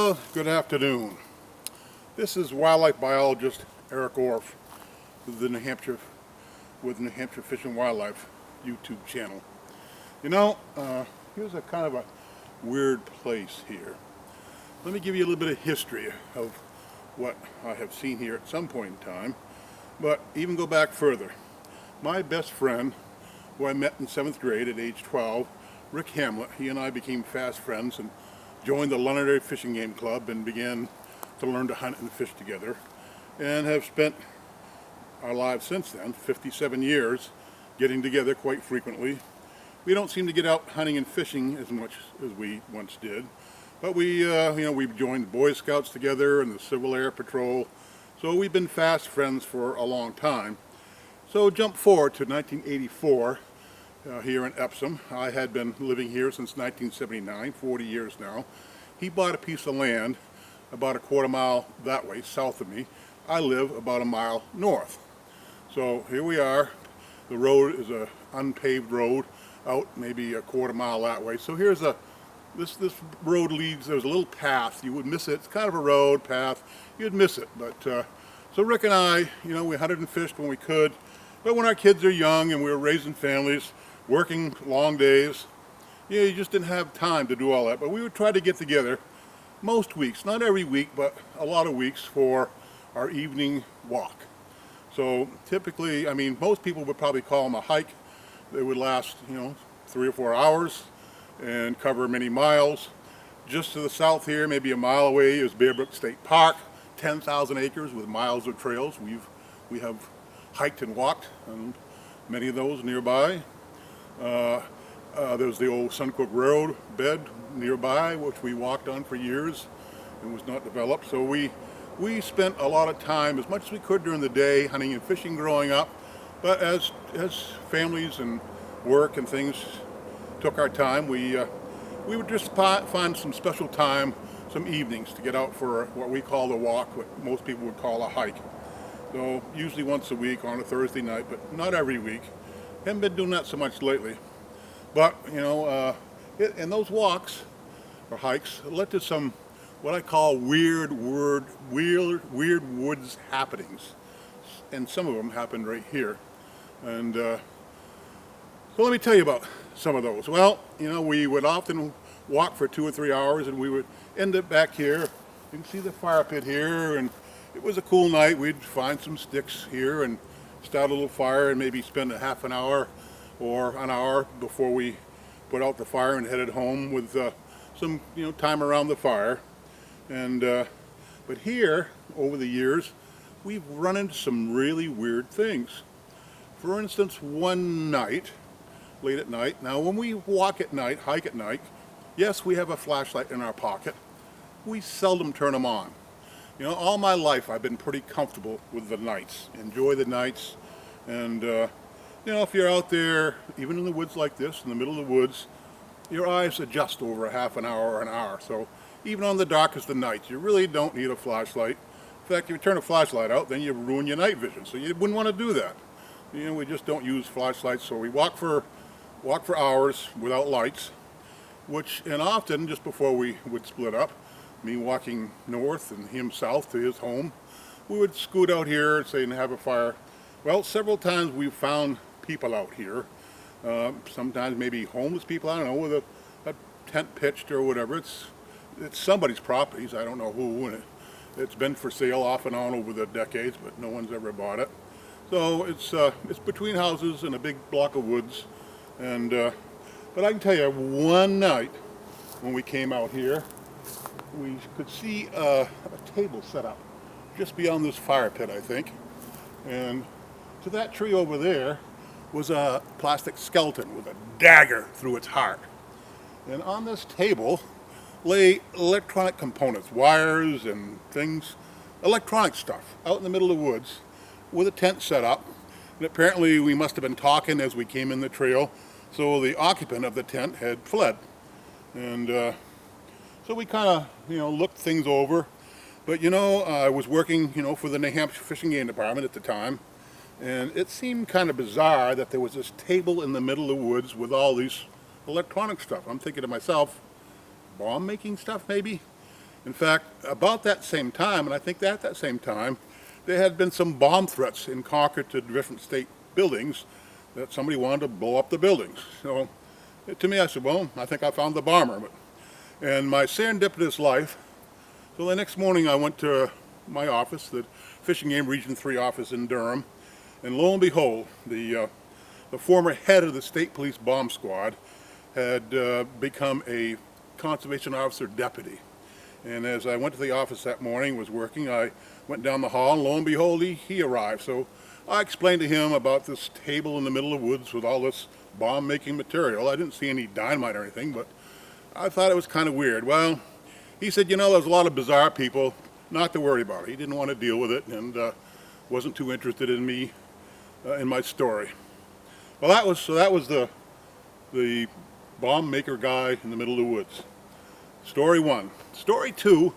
Well, good afternoon. This is wildlife biologist Eric Orff with the New Hampshire Fish and Wildlife YouTube channel. Here's a kind of a weird place here. Let me give you a little bit of history of what I have seen here at some point in time, but even go back further. My best friend, who I met in 7th grade at age 12, Rick Hamlet, he and I became fast friends and joined the Londonderry Fishing Game Club and began to learn to hunt and fish together, and have spent our lives since then, 57 years, getting together quite frequently. We don't seem to get out hunting and fishing as much as we once did, but we've joined Boy Scouts together and the Civil Air Patrol, so we've been fast friends for a long time. So jump forward to 1984. Here in Epsom. I had been living here since 1979, 40 years now. He bought a piece of land about a quarter mile that way, south of me. I live about a mile north. So here we are. The road is a unpaved road out maybe a quarter mile that way. So here's this road leads, there's a little path. You would miss it. It's kind of a road path. You'd miss it. But so Rick and I, we hunted and fished when we could. But when our kids are young and we were raising families, working long days, you just didn't have time to do all that. But we would try to get together most weeks, not every week, but a lot of weeks for our evening walk. So typically, most people would probably call them a hike. They would last, 3 or 4 hours and cover many miles. Just to the south here, maybe a mile away, is Bear Brook State Park, 10,000 acres with miles of trails. We have hiked and walked on many of those nearby. There's the old Suncook Railroad bed nearby, which we walked on for years and was not developed. So we spent a lot of time, as much as we could during the day, hunting and fishing growing up. But as families and work and things took our time, we would just find some special time, some evenings, to get out for what we call the walk, what most people would call a hike. So usually once a week on a Thursday night, but not every week. Haven't been doing that so much lately. But, and those walks or hikes led to some what I call weird woods happenings. And some of them happened right here. And so let me tell you about some of those. Well, we would often walk for 2 or 3 hours and we would end up back here. You can see the fire pit here, and it was a cool night. We'd find some sticks here and start a little fire and maybe spend a half an hour or an hour before we put out the fire and headed home with some time around the fire. And but here, over the years, we've run into some really weird things. For instance, one night, late at night, now when we walk at night, hike at night, yes, we have a flashlight in our pocket. We seldom turn them on. All my life I've been pretty comfortable with the nights, enjoy the nights, and if you're out there, even in the woods like this, in the middle of the woods, your eyes adjust over a half an hour or an hour. So even on the darkest of nights, you really don't need a flashlight. In fact, if you turn a flashlight out, then you ruin your night vision. So you wouldn't want to do that. We just don't use flashlights. So we walk for hours without lights, and often just before we would split up, me walking north and him south to his home, we would scoot out here and have a fire. Well, several times we've found people out here, sometimes maybe homeless people, I don't know, with a tent pitched or whatever. It's somebody's properties, I don't know who, and it's been for sale off and on over the decades, but no one's ever bought it. So it's between houses in a big block of woods, and but I can tell you, one night when we came out here, we could see a table set up just beyond this fire pit, I think, and to that tree over there was a plastic skeleton with a dagger through its heart. And on this table lay electronic components, wires and things, electronic stuff, out in the middle of the woods with a tent set up. And apparently we must have been talking as we came in the trail, so the occupant of the tent had fled. And so we kind of, looked things over. But I was working, for the New Hampshire Fishing Game Department at the time, and it seemed kind of bizarre that there was this table in the middle of the woods with all these electronic stuff. I'm thinking to myself, bomb making stuff maybe? In fact, about that same time, and I think at that same time, there had been some bomb threats in Concord to different state buildings that somebody wanted to blow up the buildings. So to me, I said, well, I think I found the bomber. And my serendipitous life, so the next morning I went to my office, the Fish and Game Region 3 office in Durham, and lo and behold, the former head of the State Police Bomb Squad had become a conservation officer deputy. And as I went to the office that morning, was working, I went down the hall, and lo and behold, he arrived. So I explained to him about this table in the middle of the woods with all this bomb-making material. I didn't see any dynamite or anything, but I thought it was kind of weird. Well, he said, you know, there's a lot of bizarre people, not to worry about it. He didn't want to deal with it, and wasn't too interested in me, in my story. Well, that was the bomb maker guy in the middle of the woods. Story one. Story two,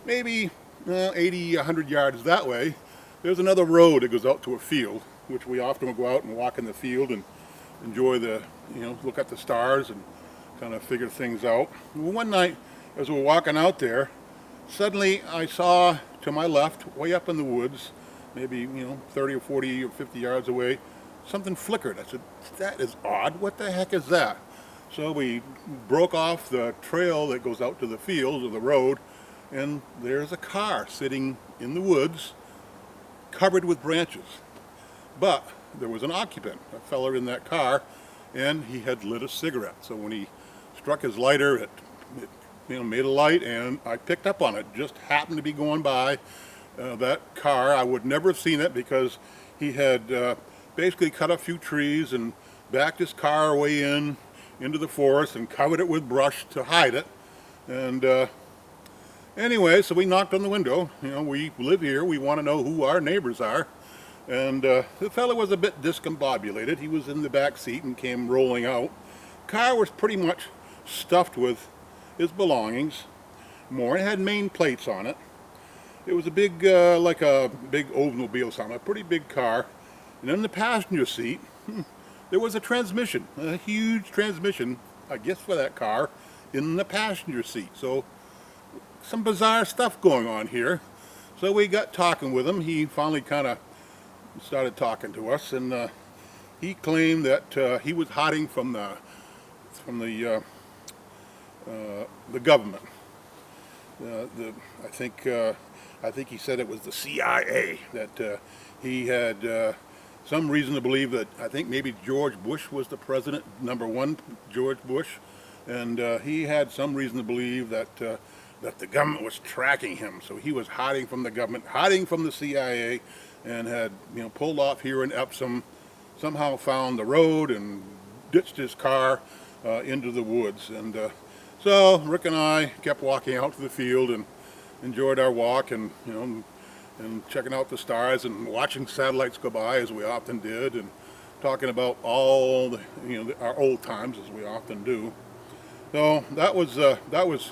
maybe 80, 100 yards that way, there's another road that goes out to a field, which we often will go out and walk in the field and enjoy look at the stars and kind of figure things out. Well, one night, as we were walking out there, suddenly I saw to my left, way up in the woods, maybe 30 or 40 or 50 yards away, something flickered. I said, that is odd. What the heck is that? So we broke off the trail that goes out to the field or the road, and there's a car sitting in the woods covered with branches. But there was an occupant, a fella in that car, and he had lit a cigarette. So when he struck his lighter, it made a light, and I picked up on it. Just happened to be going by that car. I would never have seen it because he had basically cut a few trees and backed his car way into the forest and covered it with brush to hide it. And anyway, so we knocked on the window. We live here. We want to know who our neighbors are. And the fellow was a bit discombobulated. He was in the back seat and came rolling out. Car was pretty much stuffed with his belongings. More, it had main plates on it. It was a big, like a big Oldsmobile something, a pretty big car. And in the passenger seat, there was a transmission, a huge transmission, I guess for that car, in the passenger seat. So some bizarre stuff going on here. So we got talking with him. He finally kind of started talking to us, and he claimed that he was hiding from the government. I think he said it was the CIA, that he had some reason to believe that, I think maybe George Bush was the president, number one, George Bush, and he had some reason to believe that that the government was tracking him. So he was hiding from the government, hiding from the CIA, and had pulled off here in Epsom, somehow found the road and ditched his car into the woods. And so Rick and I kept walking out to the field and enjoyed our walk, and and checking out the stars and watching satellites go by, as we often did, and talking about all the our old times, as we often do. So that was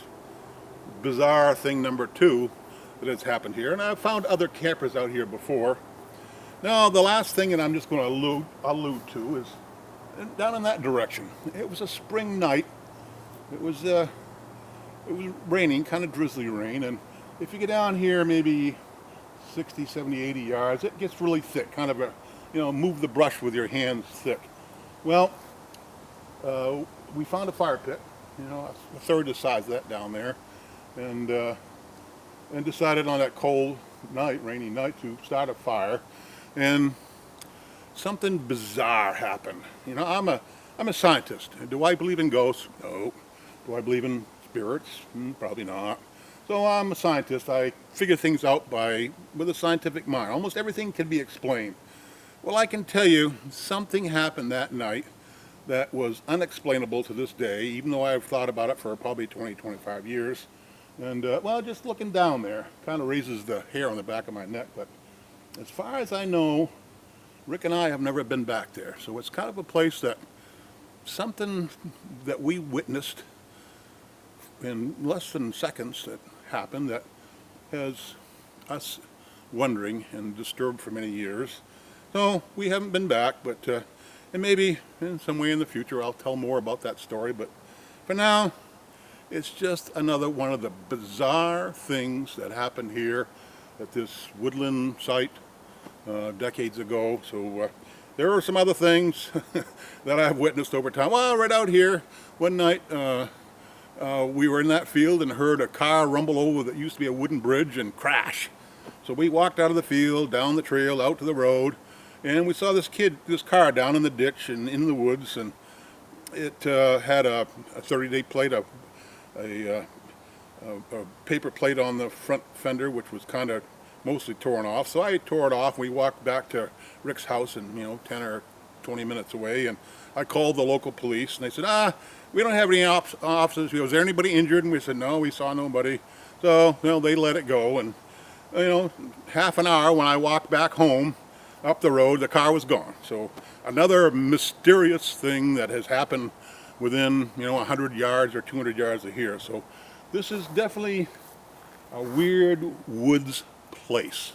bizarre thing number two that has happened here, and I've found other campers out here before. Now the last thing that I'm just going to allude to is down in that direction. It was a spring night. It was raining, kind of drizzly rain, and if you get down here maybe 60, 70, 80 yards, it gets really thick, kind of move the brush with your hands thick. Well, we found a fire pit, a third the size of that down there, and decided on that cold night, rainy night, to start a fire, and something bizarre happened. I'm a scientist. Do I believe in ghosts? No. Do I believe in spirits? Probably not. So I'm a scientist. I figure things out with a scientific mind. Almost everything can be explained. Well, I can tell you something happened that night that was unexplainable to this day, even though I've thought about it for probably 20, 25 years. And well, just looking down there kind of raises the hair on the back of my neck. But as far as I know, Rick and I have never been back there. So it's kind of a place that something that we witnessed in less than seconds that happened that has us wondering and disturbed for many years. So we haven't been back, but and maybe in some way in the future I'll tell more about that story. But for now, It's just another one of the bizarre things that happened here at this woodland site decades ago. So there are some other things that I've witnessed over time. Well, right out here one night we were in that field and heard a car rumble over that used to be a wooden bridge and crash. So we walked out of the field, down the trail, out to the road, and we saw this car down in the ditch and in the woods, and it had a 30-day plate, a paper plate on the front fender, which was kind of mostly torn off. So I tore it off. We walked back to Rick's house, and 10 or 20 minutes away, and I called the local police, and they said, we don't have any officers. Was there anybody injured? And we said, no, we saw nobody. So they let it go, and half an hour when I walked back home up the road, the car was gone. So another mysterious thing that has happened within 100 yards or 200 yards of here. So this is definitely a weird woods place.